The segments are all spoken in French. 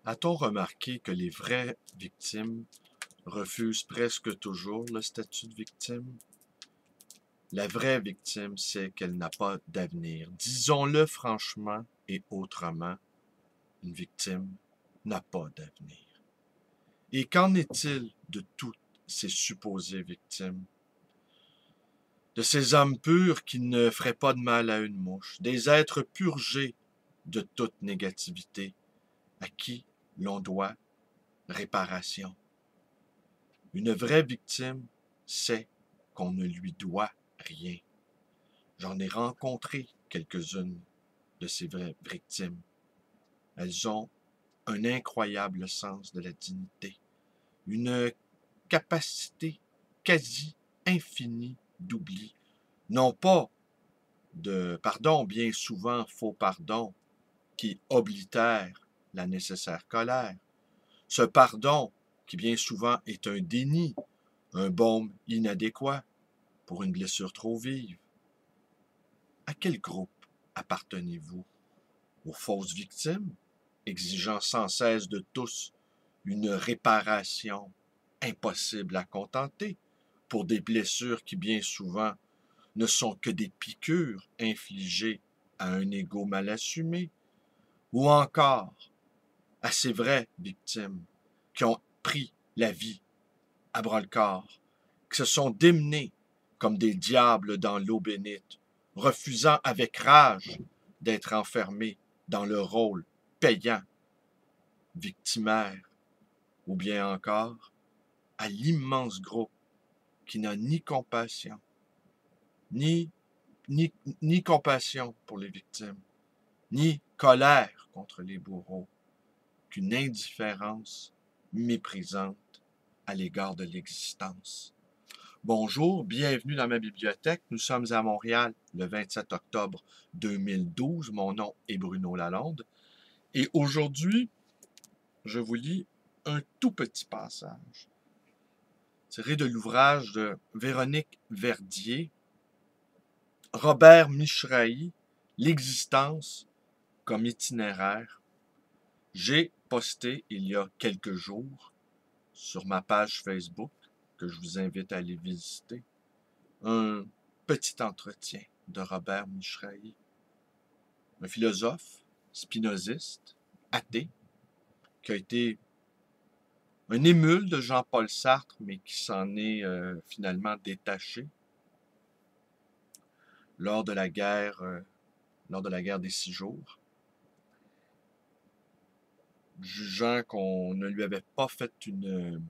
A-t-on remarqué que les vraies victimes refusent presque toujours le statut de victime? La vraie victime sait qu'elle n'a pas d'avenir. Disons-le franchement et autrement, une victime n'a pas d'avenir. Et qu'en est-il de toutes ces supposées victimes? De ces âmes pures qui ne feraient pas de mal à une mouche, des êtres purgés de toute négativité, à qui l'on doit réparation. Une vraie victime sait qu'on ne lui doit rien. J'en ai rencontré quelques-unes de ces vraies victimes. Elles ont un incroyable sens de la dignité, une capacité quasi infinie d'oubli. Non pas de pardon, bien souvent faux pardon, qui oblitère la nécessaire colère. Ce pardon, qui bien souvent est un déni, un baume inadéquat pour une blessure trop vive. À quel groupe appartenez-vous? Aux fausses victimes, exigeant sans cesse de tous une réparation impossible à contenter pour des blessures qui bien souvent ne sont que des piqûres infligées à un ego mal assumé, ou encore à ces vraies victimes qui ont pris la vie à bras-le-corps, qui se sont démenés comme des diables dans l'eau bénite, refusant avec rage d'être enfermés dans le rôle payant, victimaire, ou bien encore à l'immense groupe qui n'a ni compassion, ni, ni compassion pour les victimes, ni colère contre les bourreaux, qu'une indifférence méprisante à l'égard de l'existence. Bonjour, bienvenue dans ma bibliothèque. Nous sommes à Montréal le 27 octobre 2012. Mon nom est Bruno Lalonde. Et aujourd'hui, je vous lis un tout petit passage tiré de l'ouvrage de Véronique Verdier, Robert Michrahi, L'existence comme itinéraire. J'ai posté il y a quelques jours sur ma page Facebook, que je vous invite à aller visiter, un petit entretien de Robert Michrahi, un philosophe, spinoziste, athée, qui a été un émule de Jean-Paul Sartre, mais qui s'en est finalement détaché lors de la guerre des 6 jours, jugeant qu'on ne lui avait pas fait une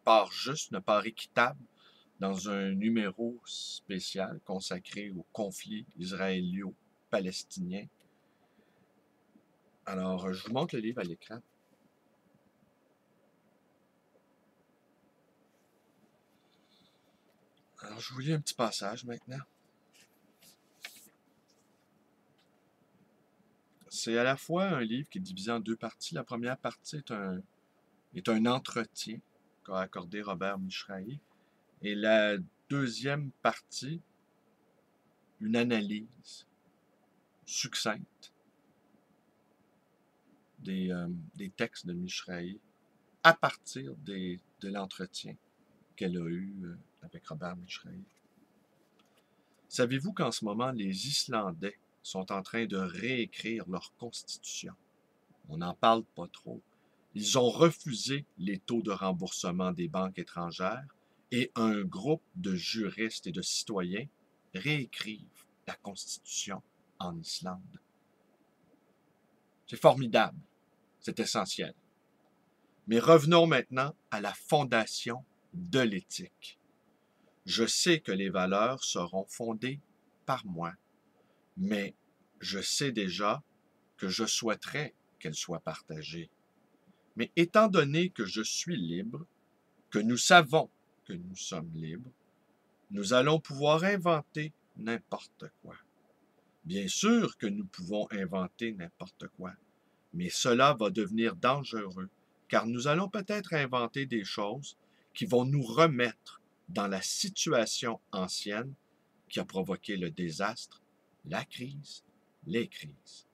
part juste, une part équitable dans un numéro spécial consacré au conflit israélo-palestinien. Alors, je vous montre le livre à l'écran. Alors, je vous lis un petit passage maintenant. C'est à la fois un livre qui est divisé en deux parties. La première partie est un entretien qu'a accordé Robert Michrahi. Et la deuxième partie, une analyse succincte des textes de Michrahi à partir de l'entretien qu'elle a eu avec Robert Michrahi. Savez-vous qu'en ce moment, les Islandais sont en train de réécrire leur constitution? On n'en parle pas trop. Ils ont refusé les taux de remboursement des banques étrangères et un groupe de juristes et de citoyens réécrivent la constitution en Islande. C'est formidable, c'est essentiel. Mais revenons maintenant à la fondation de l'éthique. Je sais que les valeurs seront fondées par moi, mais je sais déjà que je souhaiterais qu'elles soient partagées. Mais étant donné que je suis libre, que nous savons que nous sommes libres, nous allons pouvoir inventer n'importe quoi. Bien sûr que nous pouvons inventer n'importe quoi, mais cela va devenir dangereux, car nous allons peut-être inventer des choses qui vont nous remettre dans la situation ancienne qui a provoqué le désastre, la crise, les crises.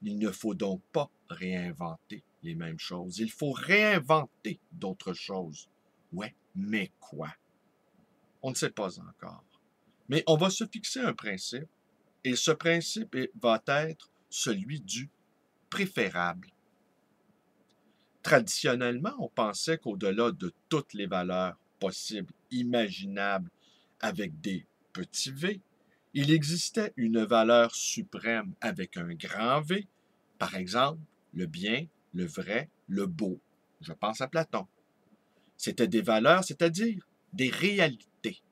Il ne faut donc pas réinventer les mêmes choses. Il faut réinventer d'autres choses. Ouais, mais quoi? On ne sait pas encore. Mais on va se fixer un principe, et ce principe va être celui du préférable. Traditionnellement, on pensait qu'au-delà de toutes les valeurs possibles, imaginables, avec des petits V, il existait une valeur suprême avec un grand V, par exemple, le bien, le vrai, le beau. Je pense à Platon. C'était des valeurs, c'est-à-dire des réalités,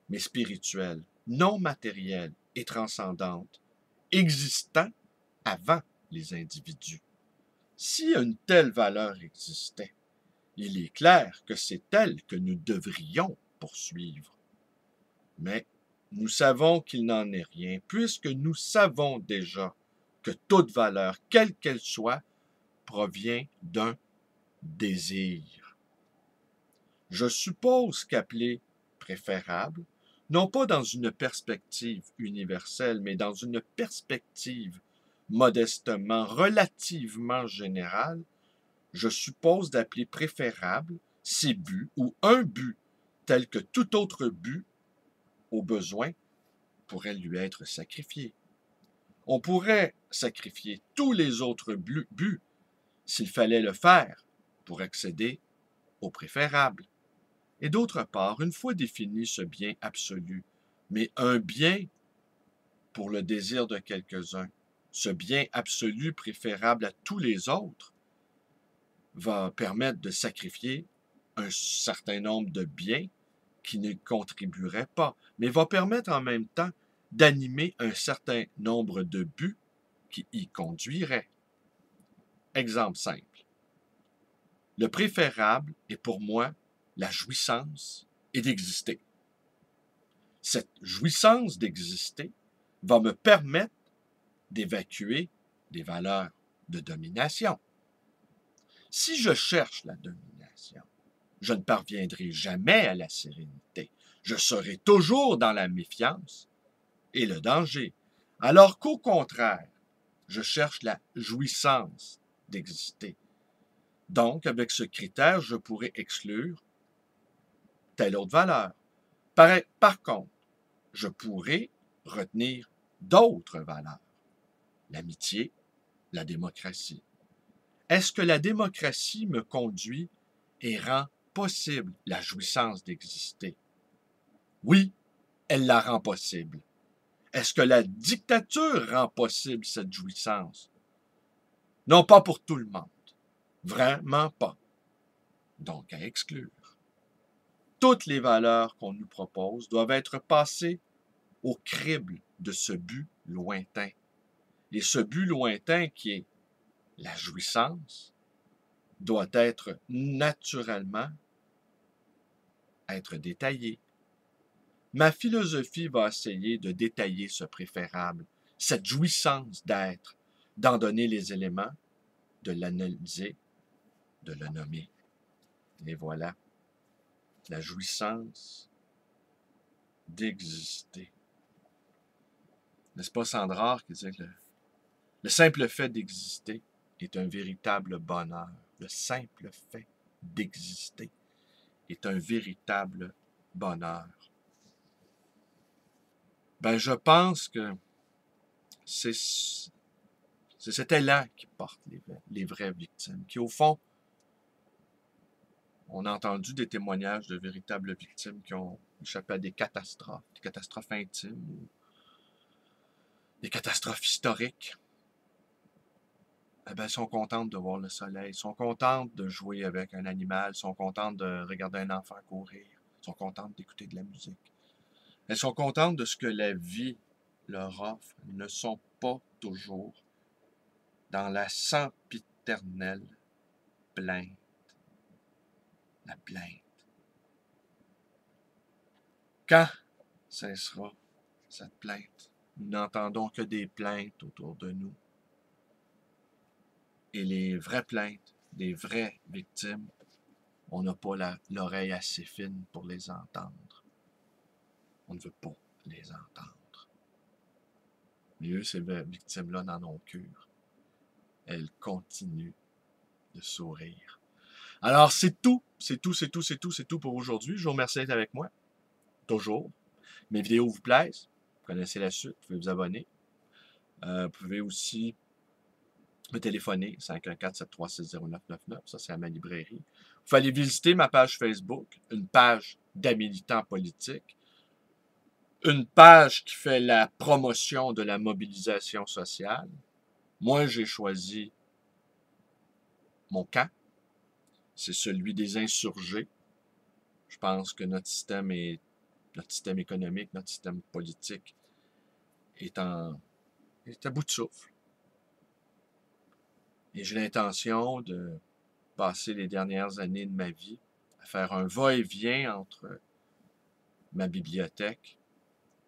mais spirituelles, non matérielles et transcendantes, existant avant les individus. Si une telle valeur existait, il est clair que c'est elle que nous devrions poursuivre. Mais nous savons qu'il n'en est rien, puisque nous savons déjà que toute valeur, quelle qu'elle soit, provient d'un désir. Je suppose qu'appeler préférable, non pas dans une perspective universelle, mais dans une perspective modestement, relativement générale, je suppose d'appeler préférable ces buts ou un but tel que tout autre but, au besoin, pourrait lui être sacrifié. On pourrait sacrifier tous les autres buts s'il fallait le faire pour accéder au préférable. Et d'autre part, une fois défini ce bien absolu, mais un bien pour le désir de quelques-uns, ce bien absolu préférable à tous les autres, va permettre de sacrifier un certain nombre de biens qui ne contribueraient pas, mais va permettre en même temps d'animer un certain nombre de buts qui y conduiraient. Exemple simple. Le préférable est pour moi la jouissance et d'exister. Cette jouissance d'exister va me permettre d'évacuer des valeurs de domination. Si je cherche la domination, je ne parviendrai jamais à la sérénité. Je serai toujours dans la méfiance et le danger. Alors qu'au contraire, je cherche la jouissance d'exister. Donc, avec ce critère, je pourrais exclure telle autre valeur. Par contre, je pourrais retenir d'autres valeurs. L'amitié, la démocratie. Est-ce que la démocratie me conduit et rend possible la jouissance d'exister? Oui, elle la rend possible. Est-ce que la dictature rend possible cette jouissance? Non, pas pour tout le monde. Vraiment pas. Donc à exclure. Toutes les valeurs qu'on nous propose doivent être passées au crible de ce but lointain. Et ce but lointain qui est la jouissance doit être naturellement être détaillé. Ma philosophie va essayer de détailler ce préférable, cette jouissance d'être, d'en donner les éléments, de l'analyser, de le nommer. Et voilà, la jouissance d'exister. N'est-ce pas Sandrard qui disait que le simple fait d'exister est un véritable bonheur. Le simple fait d'exister est un véritable bonheur. Ben, je pense que c'est cet élan qui porte les vraies victimes, qui au fond, on a entendu des témoignages de véritables victimes qui ont échappé à des catastrophes intimes, ou des catastrophes historiques. Eh bien, sont contentes de voir le soleil, sont contentes de jouer avec un animal, sont contentes de regarder un enfant courir, sont contentes d'écouter de la musique. Elles sont contentes de ce que la vie leur offre. Elles ne sont pas toujours dans la sempiternelle plainte. La plainte. Quand cessera cette plainte? Nous n'entendons que des plaintes autour de nous. Et les vraies plaintes, des vraies victimes, on n'a pas l'oreille assez fine pour les entendre. On ne veut pas les entendre. Mais eux, ces victimes-là, n'en ont cure. elle continue de sourire. Alors, c'est tout. C'est tout pour aujourd'hui. Je vous remercie d'être avec moi. Toujours. Mes vidéos vous plaisent. Vous connaissez la suite. Vous pouvez vous abonner. Vous pouvez aussi me téléphoner, 514-736-0999. Ça, c'est à ma librairie. Vous pouvez aller visiter ma page Facebook, une page d'amis militants politiques, une page qui fait la promotion de la mobilisation sociale. Moi, j'ai choisi mon camp. C'est celui des insurgés. Je pense que notre système économique, notre système politique est à bout de souffle. Et j'ai l'intention de passer les dernières années de ma vie à faire un va-et-vient entre ma bibliothèque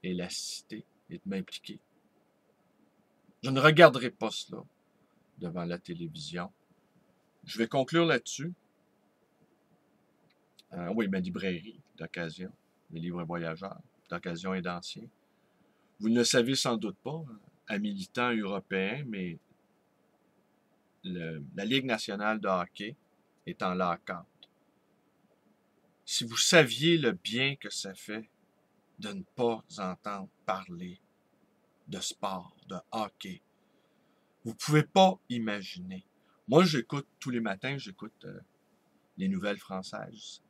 et la cité et de m'impliquer. Je ne regarderai pas cela devant la télévision. Je vais conclure là-dessus. Oui, ma librairie d'occasion, mes livres voyageurs d'occasion et d'anciens. Vous ne le savez sans doute pas, à militant européen, mais la Ligue nationale de hockey est en lock-out. Si vous saviez le bien que ça fait de ne pas entendre parler de sport, de hockey, vous ne pouvez pas imaginer. Moi, j'écoute tous les matins, j'écoute les nouvelles françaises.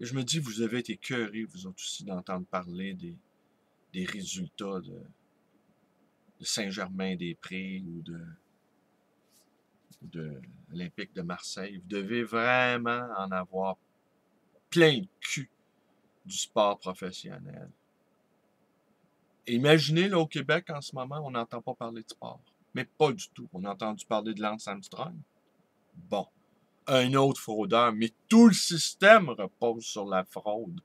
Et je me dis, vous avez été écœurés, vous autres aussi, d'entendre parler des résultats de Saint-Germain-des-Prés ou de l'Olympique de Marseille. Vous devez vraiment en avoir plein le cul du sport professionnel. Et imaginez, là, au Québec, en ce moment, on n'entend pas parler de sport. Mais pas du tout. On a entendu parler de Lance Armstrong. Bon. Un autre fraudeur. Mais tout le système repose sur la fraude.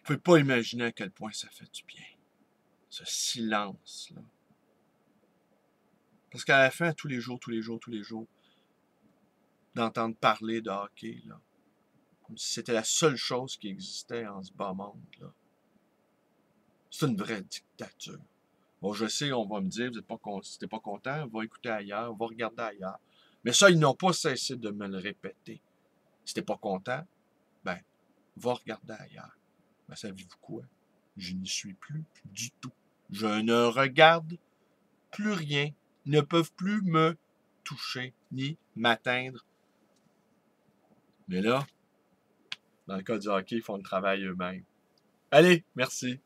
Vous ne pouvez pas imaginer à quel point ça fait du bien. Ce silence-là. Parce qu'à la fin, tous les jours, d'entendre parler de hockey, là, comme si c'était la seule chose qui existait en ce bas monde, là. C'est une vraie dictature. Bon, je sais, on va me dire, si t'es pas content, va écouter ailleurs, va regarder ailleurs. Mais ça, ils n'ont pas cessé de me le répéter. Si t'es pas content, ben, va regarder ailleurs. Ben, savez-vous quoi? Je n'y suis plus du tout. Je ne regarde plus rien. Ils ne peuvent plus me toucher ni m'atteindre. Mais là, dans le cas du hockey, ils font le travail eux-mêmes. Allez, merci.